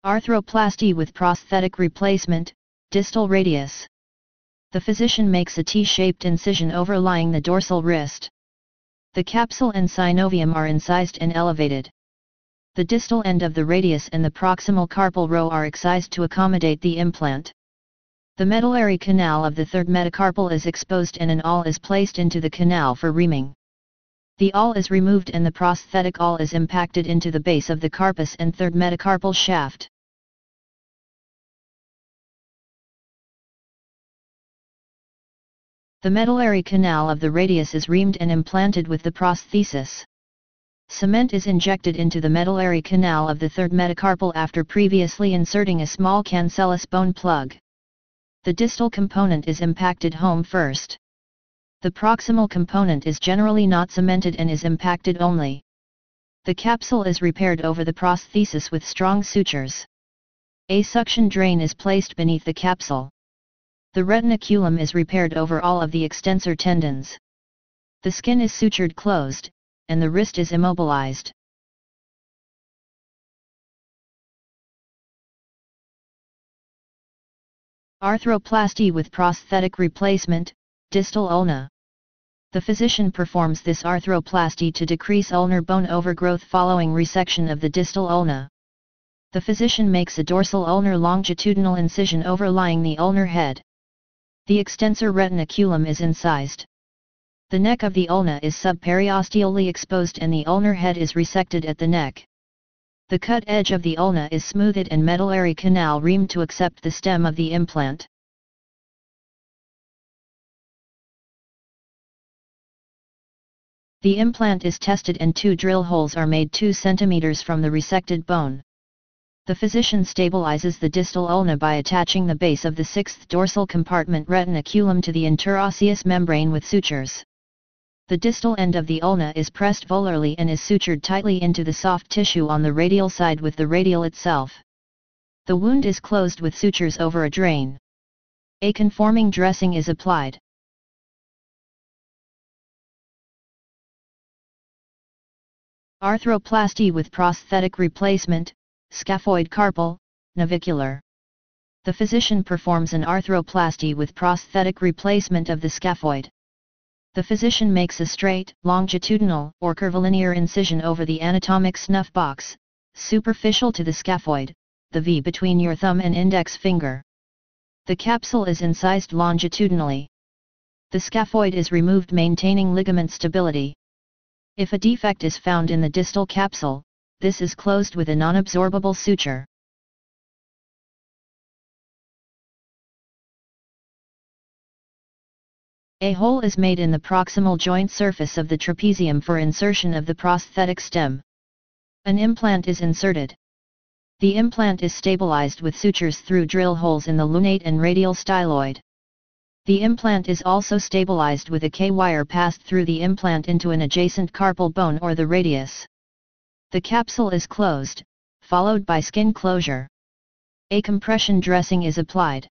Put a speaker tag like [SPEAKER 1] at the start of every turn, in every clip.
[SPEAKER 1] Arthroplasty with prosthetic replacement, distal radius. The physician makes a T-shaped incision overlying the dorsal wrist. The capsule and synovium are incised and elevated. The distal end of the radius and the proximal carpal row are excised to accommodate the implant. The medullary canal of the third metacarpal is exposed and an awl is placed into the canal for reaming. The awl is removed and the prosthetic awl is impacted into the base of the carpus and third metacarpal shaft. The medullary canal of the radius is reamed and implanted with the prosthesis. Cement is injected into the medullary canal of the third metacarpal after previously inserting a small cancellous bone plug. The distal component is impacted home first. The proximal component is generally not cemented and is impacted only. The capsule is repaired over the prosthesis with strong sutures. A suction drain is placed beneath the capsule. The retinaculum is repaired over all of the extensor tendons. The skin is sutured closed, and the wrist is immobilized. Arthroplasty with prosthetic replacement, distal ulna. The physician performs this arthroplasty to decrease ulnar bone overgrowth following resection of the distal ulna. The physician makes a dorsal ulnar longitudinal incision overlying the ulnar head. The extensor retinaculum is incised. The neck of the ulna is subperiosteally exposed and the ulnar head is resected at the neck. The cut edge of the ulna is smoothed and medullary canal reamed to accept the stem of the implant. The implant is tested and 2 drill holes are made 2 cm from the resected bone. The physician stabilizes the distal ulna by attaching the base of the 6th dorsal compartment retinaculum to the interosseous membrane with sutures. The distal end of the ulna is pressed volarly and is sutured tightly into the soft tissue on the radial side with the radial itself. The wound is closed with sutures over a drain. A conforming dressing is applied. Arthroplasty with prosthetic replacement, scaphoid carpal, navicular. The physician performs an arthroplasty with prosthetic replacement of the scaphoid. The physician makes a straight, longitudinal, or curvilinear incision over the anatomic snuff box, superficial to the scaphoid, the V between your thumb and index finger. The capsule is incised longitudinally. The scaphoid is removed maintaining ligament stability. If a defect is found in the distal capsule, this is closed with a non-absorbable suture. A hole is made in the proximal joint surface of the trapezium for insertion of the prosthetic stem. An implant is inserted. The implant is stabilized with sutures through drill holes in the lunate and radial styloid. The implant is also stabilized with a K-wire passed through the implant into an adjacent carpal bone or the radius. The capsule is closed, followed by skin closure. A compression dressing is applied.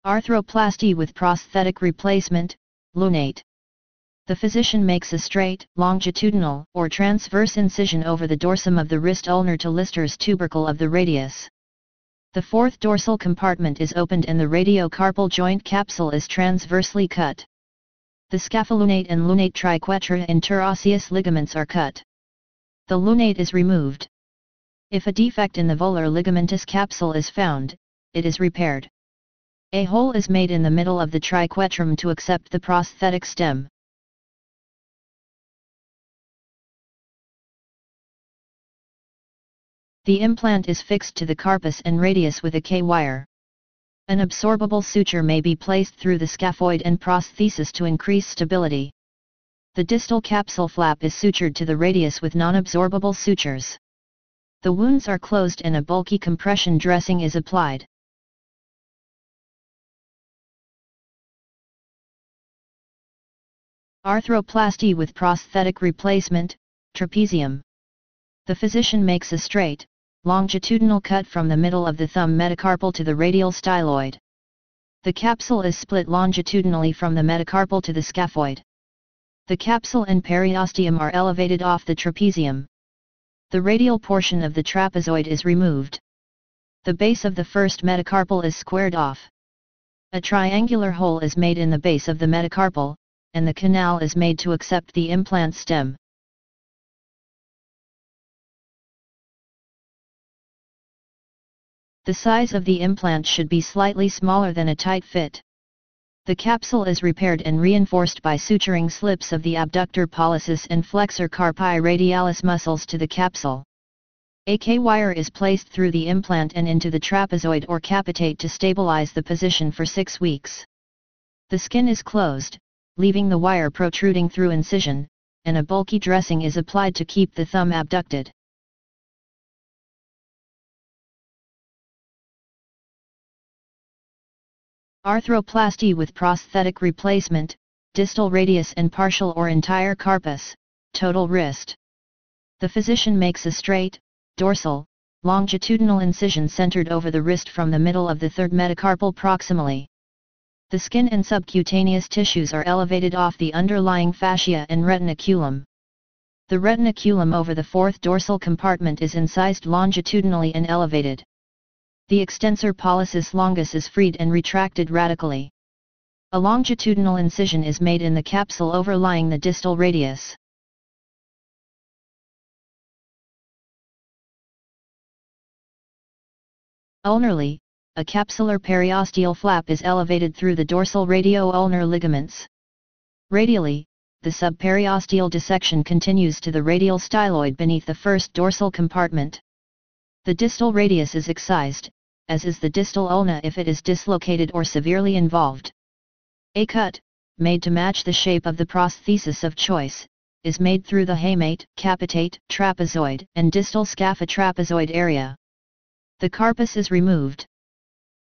[SPEAKER 1] Arthroplasty with prosthetic replacement, lunate. The physician makes a straight, longitudinal, or transverse incision over the dorsum of the wrist ulnar to Lister's tubercle of the radius. The 4th dorsal compartment is opened and the radiocarpal joint capsule is transversely cut. The scapholunate and lunate triquetra interosseous ligaments are cut. The lunate is removed. If a defect in the volar ligamentous capsule is found, it is repaired. A hole is made in the middle of the triquetrum to accept the prosthetic stem. The implant is fixed to the carpus and radius with a K-wire. An absorbable suture may be placed through the scaphoid and prosthesis to increase stability. The distal capsule flap is sutured to the radius with non-absorbable sutures. The wounds are closed and a bulky compression dressing is applied. Arthroplasty with prosthetic replacement, trapezium. The physician makes a straight, longitudinal cut from the middle of the thumb metacarpal to the radial styloid. The capsule is split longitudinally from the metacarpal to the scaphoid. The capsule and periosteum are elevated off the trapezium. The radial portion of the trapezoid is removed. The base of the first metacarpal is squared off. A triangular hole is made in the base of the metacarpal, and the canal is made to accept the implant stem. The size of the implant should be slightly smaller than a tight fit. The capsule is repaired and reinforced by suturing slips of the abductor pollicis and flexor carpi radialis muscles to the capsule. A K-wire is placed through the implant and into the trapezoid or capitate to stabilize the position for 6 weeks. The skin is closed, leaving the wire protruding through incision, and a bulky dressing is applied to keep the thumb abducted. Arthroplasty with prosthetic replacement, distal radius and partial or entire carpus, total wrist. The physician makes a straight, dorsal, longitudinal incision centered over the wrist from the middle of the third metacarpal proximally. The skin and subcutaneous tissues are elevated off the underlying fascia and retinaculum. The retinaculum over the fourth dorsal compartment is incised longitudinally and elevated. The extensor pollicis longus is freed and retracted radically. A longitudinal incision is made in the capsule overlying the distal radius. Ulnarly, a capsular periosteal flap is elevated through the dorsal radio-ulnar ligaments. Radially, the subperiosteal dissection continues to the radial styloid beneath the first dorsal compartment. The distal radius is excised, as is the distal ulna if it is dislocated or severely involved. A cut, made to match the shape of the prosthesis of choice, is made through the hamate, capitate, trapezoid, and distal scaphotrapezoid area. The carpus is removed.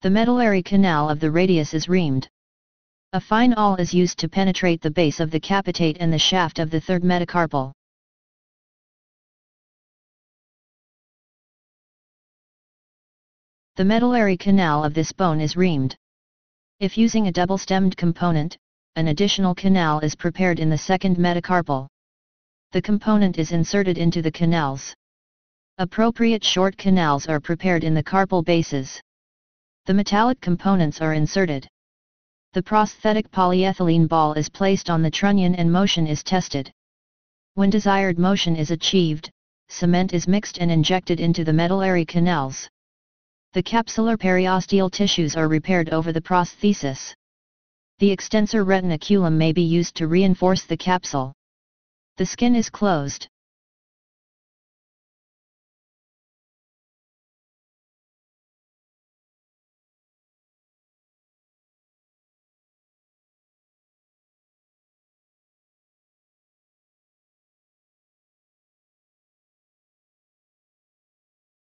[SPEAKER 1] The medullary canal of the radius is reamed. A fine awl is used to penetrate the base of the capitate and the shaft of the third metacarpal. The medullary canal of this bone is reamed. If using a double-stemmed component, an additional canal is prepared in the second metacarpal. The component is inserted into the canals. Appropriate short canals are prepared in the carpal bases. The metallic components are inserted. The prosthetic polyethylene ball is placed on the trunnion and motion is tested. When desired motion is achieved, cement is mixed and injected into the medullary canals. The capsular periosteal tissues are repaired over the prosthesis. The extensor retinaculum may be used to reinforce the capsule. The skin is closed.